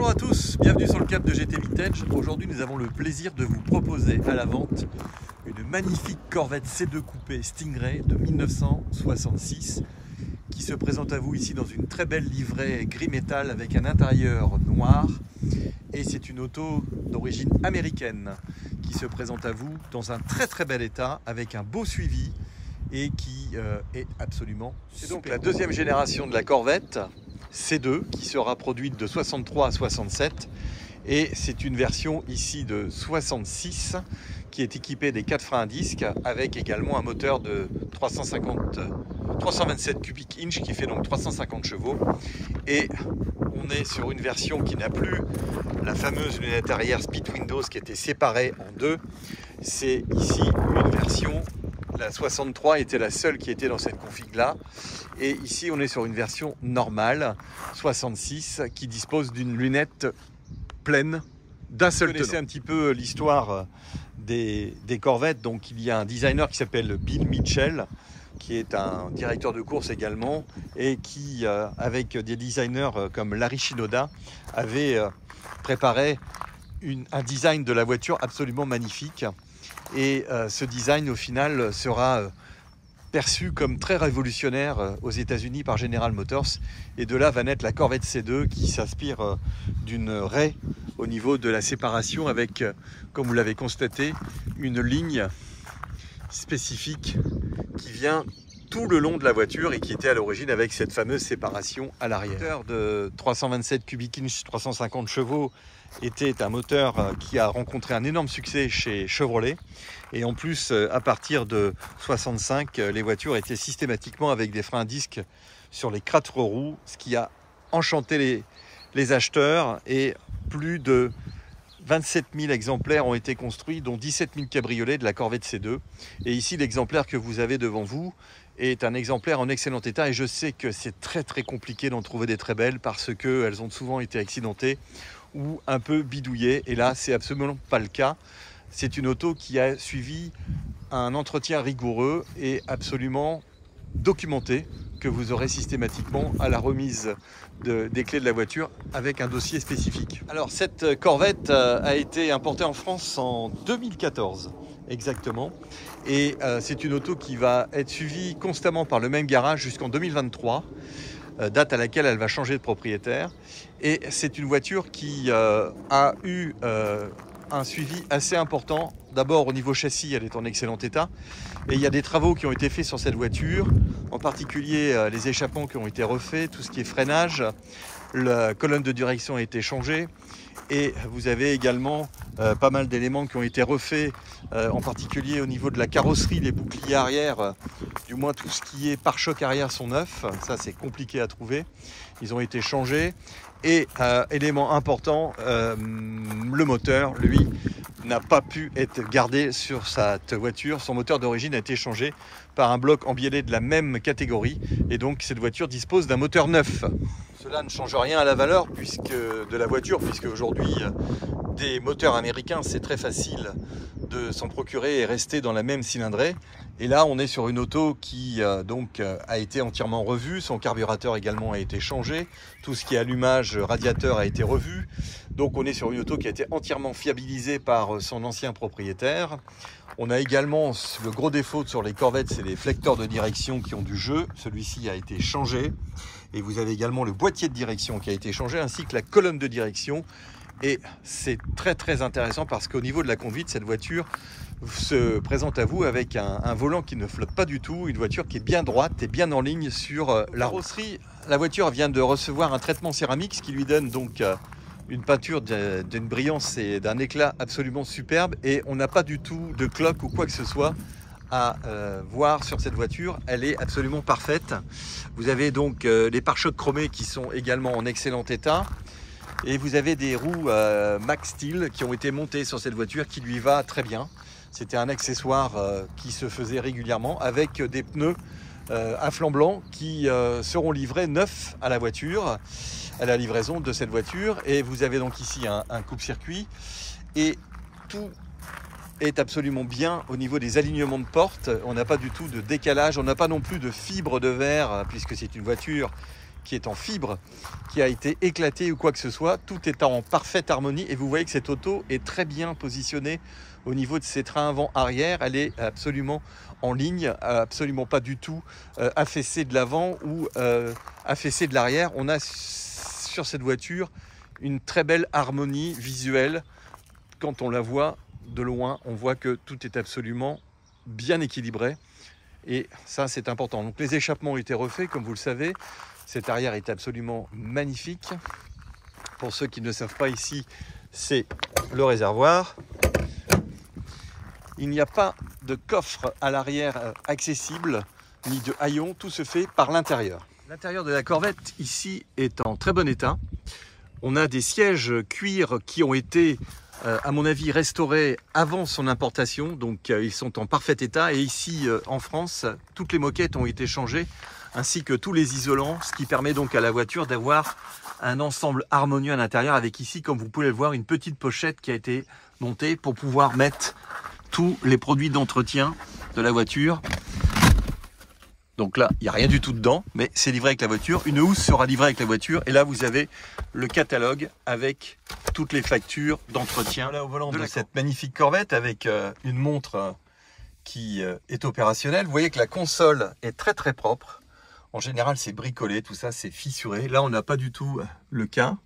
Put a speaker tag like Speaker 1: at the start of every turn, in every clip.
Speaker 1: Bonjour à tous, bienvenue sur le Cap de GT Vintage. Aujourd'hui nous avons le plaisir de vous proposer à la vente une magnifique Corvette C2 coupé Stingray de 1966 qui se présente à vous ici dans une très belle livrée gris métal avec un intérieur noir, et c'est une auto d'origine américaine qui se présente à vous dans un très bel état avec un beau suivi et qui est absolument super. C'est donc la deuxième génération de la Corvette C2 qui sera produite de 63 à 67, et c'est une version ici de 66 qui est équipée des 4 freins à disque avec également un moteur de 327 cubic inch qui fait donc 350 chevaux, et on est sur une version qui n'a plus la fameuse lunette arrière split windows qui était séparée en deux. C'est ici une version, la 63 était la seule qui était dans cette config là, et ici on est sur une version normale 66 qui dispose d'une lunette pleine d'un seul tenant. Vous connaissez un petit peu l'histoire des Corvettes, donc il y a un designer qui s'appelle Bill Mitchell qui est un directeur de course également, et qui avec des designers comme Larry Shinoda avait préparé un design de la voiture absolument magnifique. Et ce design au final sera perçu comme très révolutionnaire aux États-Unis par General Motors, et de là va naître la Corvette C2 qui s'inspire d'une raie au niveau de la séparation avec, comme vous l'avez constaté, une ligne spécifique qui vient tout le long de la voiture et qui était à l'origine avec cette fameuse séparation à l'arrière. Le moteur de 327 cubic inch, 350 chevaux était un moteur qui a rencontré un énorme succès chez Chevrolet, et en plus à partir de 65 les voitures étaient systématiquement avec des freins à disque sur les 4 roues, ce qui a enchanté les acheteurs, et plus de 27 000 exemplaires ont été construits, dont 17 000 cabriolets de la Corvette C2. Et ici, l'exemplaire que vous avez devant vous est un exemplaire en excellent état, et je sais que c'est très compliqué d'en trouver des très belles parce qu'elles ont souvent été accidentées ou un peu bidouillées, et là, c'est absolument pas le cas. C'est une auto qui a suivi un entretien rigoureux et absolument documenté, que vous aurez systématiquement à la remise des clés de la voiture avec un dossier spécifique. Alors cette Corvette a été importée en France en 2014 exactement, et c'est une auto qui va être suivie constamment par le même garage jusqu'en 2023, date à laquelle elle va changer de propriétaire, et c'est une voiture qui a eu un suivi assez important. D'abord au niveau châssis, elle est en excellent état, et il y a des travaux qui ont été faits sur cette voiture, en particulier les échappements qui ont été refaits, tout ce qui est freinage, la colonne de direction a été changée, et vous avez également pas mal d'éléments qui ont été refaits, en particulier au niveau de la carrosserie, les boucliers arrière, du moins tout ce qui est pare-chocs arrière sont neufs, ça c'est compliqué à trouver, ils ont été changés. Et élément important, le moteur, lui, n'a pas pu être gardé sur cette voiture. Son moteur d'origine a été changé par un bloc embiellé de la même catégorie, et donc cette voiture dispose d'un moteur neuf. Cela ne change rien à la valeur de la voiture, puisque aujourd'hui des moteurs américains c'est très facile de s'en procurer et rester dans la même cylindrée. Et là on est sur une auto qui a été entièrement revue, son carburateur également a été changé, tout ce qui est allumage radiateur a été revu, donc on est sur une auto qui a été entièrement fiabilisée par son ancien propriétaire. On a également le gros défaut sur les Corvettes, c'est les flecteurs de direction qui ont du jeu, celui-ci a été changé, et vous avez également le boîtier de direction qui a été changé, ainsi que la colonne de direction. Et c'est très intéressant parce qu'au niveau de la conduite, cette voiture se présente à vous avec un volant qui ne flotte pas du tout, une voiture qui est bien droite et bien en ligne sur la carrosserie. La voiture vient de recevoir un traitement céramique, ce qui lui donne donc une peinture d'une brillance et d'un éclat absolument superbe, et on n'a pas du tout de cloque ou quoi que ce soit à voir sur cette voiture, elle est absolument parfaite. Vous avez donc les pare-chocs chromés qui sont également en excellent état, et vous avez des roues Max Steel qui ont été montées sur cette voiture, qui lui va très bien. C'était un accessoire qui se faisait régulièrement, avec des pneus à flanc blanc qui seront livrés neufs à la voiture, à la livraison de cette voiture. Et vous avez donc ici un coupe-circuit, et tout est absolument bien au niveau des alignements de portes. On n'a pas du tout de décalage, on n'a pas non plus de fibre de verre, puisque c'est une voiture qui est en fibre, qui a été éclaté ou quoi que ce soit. Tout est en parfaite harmonie et vous voyez que cette auto est très bien positionnée au niveau de ses trains avant-arrière. Elle est absolument en ligne, absolument pas du tout affaissée de l'avant ou affaissée de l'arrière. On a sur cette voiture une très belle harmonie visuelle. Quand on la voit de loin, on voit que tout est absolument bien équilibré. Et ça, c'est important. Donc les échappements ont été refaits, comme vous le savez. Cette arrière est absolument magnifique. Pour ceux qui ne le savent pas, ici, c'est le réservoir. Il n'y a pas de coffre à l'arrière accessible, ni de haillons. Tout se fait par l'intérieur. L'intérieur de la Corvette, ici, est en très bon état. On a des sièges cuir qui ont été, à mon avis, restaurés avant son importation. Donc, ils sont en parfait état. Et ici, en France, toutes les moquettes ont été changées, ainsi que tous les isolants, ce qui permet donc à la voiture d'avoir un ensemble harmonieux à l'intérieur, avec ici, comme vous pouvez le voir, une petite pochette qui a été montée pour pouvoir mettre tous les produits d'entretien de la voiture. Donc là, il n'y a rien du tout dedans, mais c'est livré avec la voiture. Une housse sera livrée avec la voiture. Et là, vous avez le catalogue avec toutes les factures d'entretien. Là, au volant de cette magnifique Corvette, avec une montre qui est opérationnelle. Vous voyez que la console est très très propre. En général, c'est bricolé, tout ça, c'est fissuré. Là, on n'a pas du tout le cas.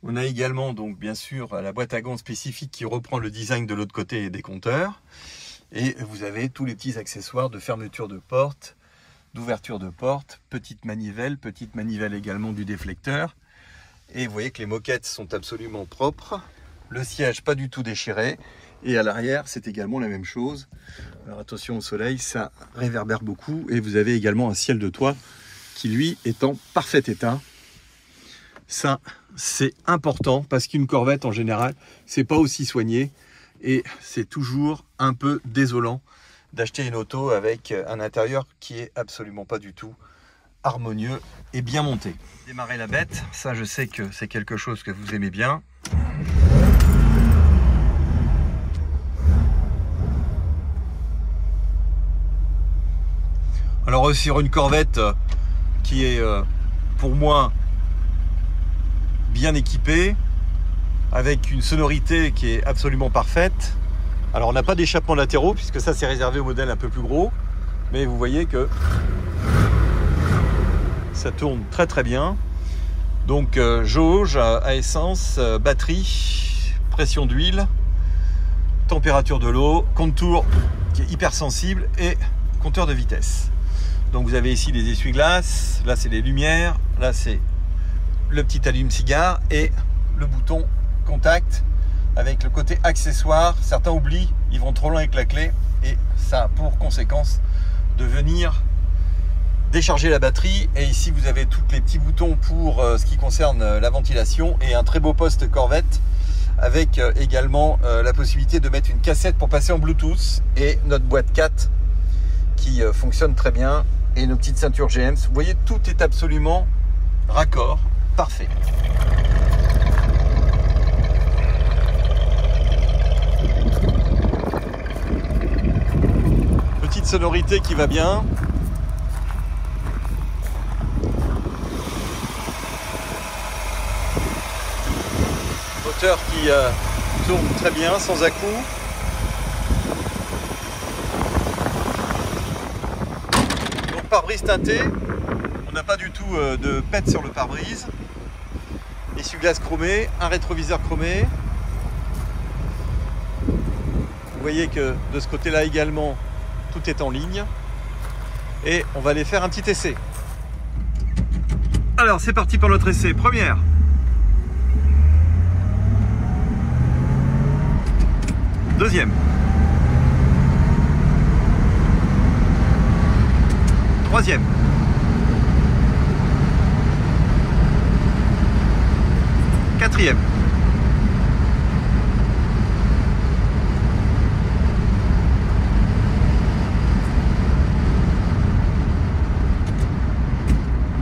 Speaker 1: On a également, donc, bien sûr, la boîte à gants spécifique qui reprend le design de l'autre côté des compteurs. Et vous avez tous les petits accessoires de fermeture de porte, d'ouverture de porte, petite manivelle également du déflecteur. Et vous voyez que les moquettes sont absolument propres. Le siège pas du tout déchiré. Et à l'arrière, c'est également la même chose. Alors attention au soleil, ça réverbère beaucoup. Et vous avez également un ciel de toit qui, lui, est en parfait état. Ça, c'est important parce qu'une Corvette, en général, c'est pas aussi soigné. Et c'est toujours un peu désolant d'acheter une auto avec un intérieur qui est absolument pas du tout harmonieux et bien monté. Démarrer la bête, ça je sais que c'est quelque chose que vous aimez bien. Alors sur une Corvette qui est pour moi bien équipée, avec une sonorité qui est absolument parfaite. Alors on n'a pas d'échappement latéraux puisque ça c'est réservé aux modèles un peu plus gros, mais vous voyez que ça tourne très très bien. Donc jauge à essence, batterie, pression d'huile, température de l'eau, contour qui est hyper sensible et compteur de vitesse. Donc vous avez ici les essuie-glaces, là c'est les lumières, là c'est le petit allume-cigare et le bouton contact avec le côté accessoire. Certains oublient, ils vont trop loin avec la clé et ça a pour conséquence de venir décharger la batterie. Et ici vous avez tous les petits boutons pour ce qui concerne la ventilation et un très beau poste Corvette avec également la possibilité de mettre une cassette pour passer en Bluetooth et notre boîte 4 qui fonctionne très bien et nos petites ceintures GM. Vous voyez, tout est absolument raccord, parfait. Petite sonorité qui va bien. Moteur qui tourne très bien, sans à-coups. Donc pare-brise teinté. On n'a pas du tout de pète sur le pare-brise. Essuie-glace chromé, un rétroviseur chromé. Vous voyez que de ce côté-là également, tout est en ligne. Et on va aller faire un petit essai. Alors c'est parti pour notre essai. Première. Deuxième. Troisième. Quatrième.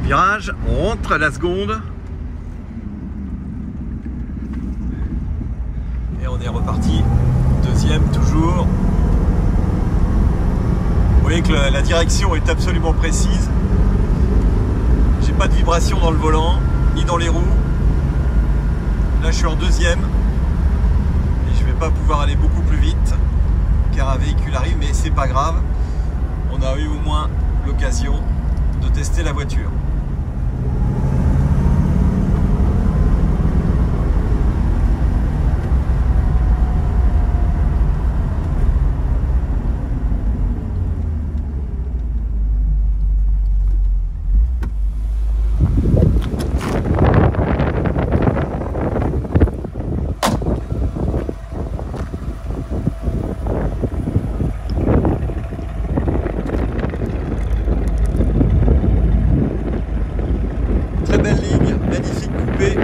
Speaker 1: Virage, on rentre à la seconde. Et on est reparti. Deuxième, toujours. Vous voyez que la direction est absolument précise. J'ai J'ai pas de vibration dans le volant, ni dans les roues. Là je suis en deuxième. Et je vais pas pouvoir aller beaucoup plus vite car un véhicule arrive, mais c'est pas grave. On a eu au moins l'occasion de tester la voiture. Très belle ligne, magnifique coupé.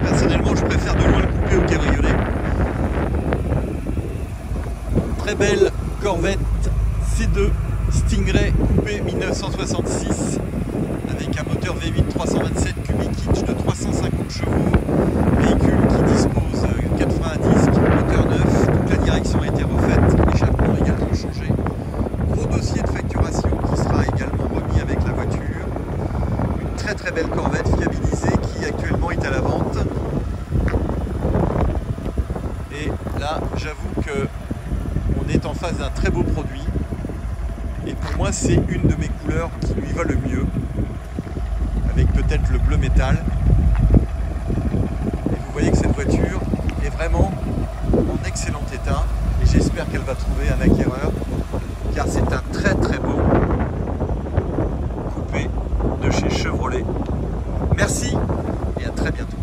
Speaker 1: Personnellement, je préfère de loin le coupé au cabriolet. Très belle Corvette C2 Stingray coupé 1966 avec un moteur V8 327 cubic inch de 350 chevaux. Véhicule qui dispose de 90 disques, moteur neuf. Toute la direction a été refaite, l'échappement également changé. Gros dossier de facturation qui sera également remis avec la voiture. Très belle Corvette fiabilisée qui actuellement est à la vente. Et là j'avoue que on est en face d'un très beau produit et pour moi c'est une de mes couleurs qui lui va le mieux, avec peut-être le bleu métal. Et vous voyez que cette voiture est vraiment en excellent état et j'espère qu'elle va trouver un acquéreur car c'est un très beau coupé de chez Chevrolet. Merci et à très bientôt.